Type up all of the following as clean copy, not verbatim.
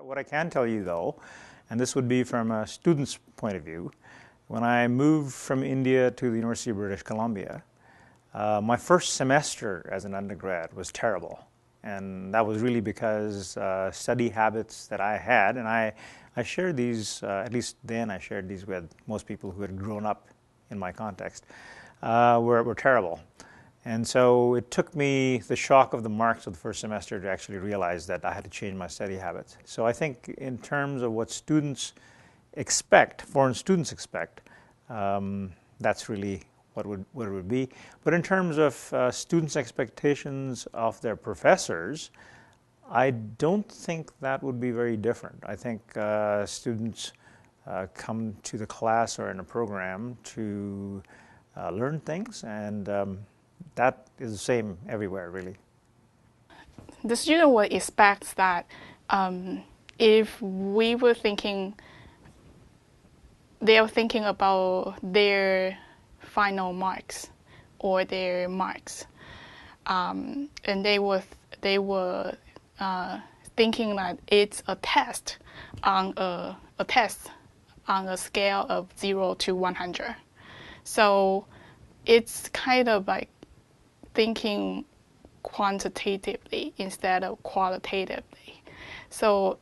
What I can tell you though, and this would be from a student's point of view, when I moved from India to the University of British Columbia, my first semester as an undergrad was terrible. And that was really because study habits that I had, and I shared these, at least then I shared these with most people who had grown up in my context, were terrible. And so it took me the shock of the marks of the first semester to actually realize that I had to change my study habits. So I think in terms of what students expect, foreign students expect, that's really what it would be. But in terms of students' expectations of their professors, I don't think that would be very different. I think students come to the class or in a program to learn things, and that is the same everywhere, really. The student would expect that if we were thinking, they are thinking about their final marks or their marks, and they were thinking that it's a test on a scale of 0 to 100. So it's kind of like thinking quantitatively instead of qualitatively. So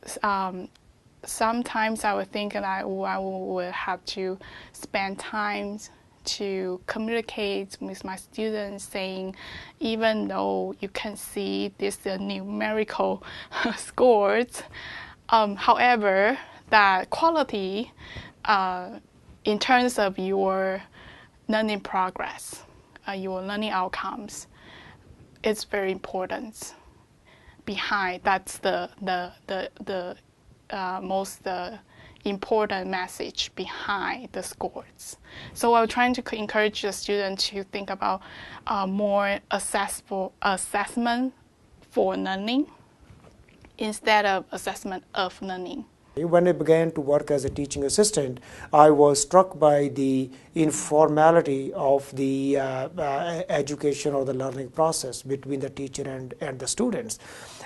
sometimes I would think that I would have to spend time to communicate with my students, saying, even though you can see this numerical scores, however, that quality in terms of your learning progress, your learning outcomes, it's very important. Behind that's the most important message behind the scores. So I'm trying to encourage the student to think about more accessible assessment for learning instead of assessment of learning. When I began to work as a teaching assistant, I was struck by the informality of the education or the learning process between the teacher and the students.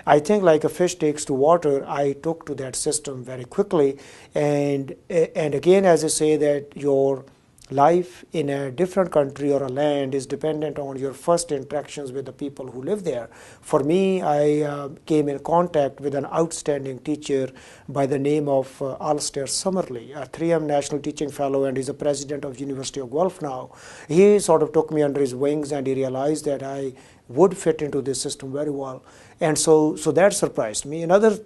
I think like a fish takes to water, I took to that system very quickly. And again, as I say, that your life in a different country or a land is dependent on your first interactions with the people who live there. For me, I came in contact with an outstanding teacher by the name of Alistair Summerlee, a 3M National Teaching Fellow, and he's a president of University of Guelph now. He sort of took me under his wings, and he realized that I would fit into this system very well. And so that surprised me. Another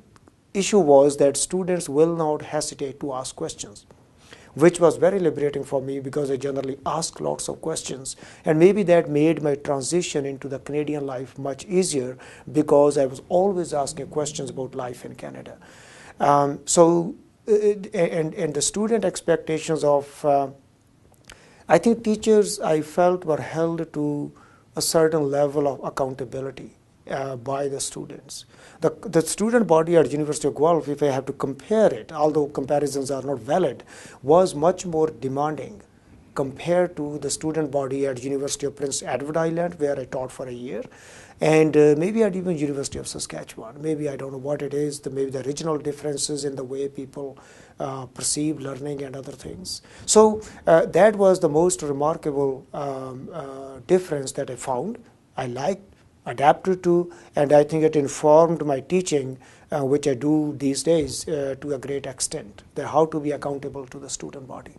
issue was that students will not hesitate to ask questions, which was very liberating for me because I generally ask lots of questions. And maybe that made my transition into the Canadian life much easier because I was always asking questions about life in Canada. And the student expectations of, I think teachers I felt were held to a certain level of accountability by the students. The student body at University of Guelph, if I have to compare it, although comparisons are not valid, was much more demanding compared to the student body at University of Prince Edward Island, where I taught for a year, and maybe at even University of Saskatchewan. Maybe I don't know what it is, maybe the regional differences in the way people perceive learning and other things. So that was the most remarkable difference that I found. I liked, adapted to, and I think it informed my teaching, which I do these days to a great extent, that how to be accountable to the student body.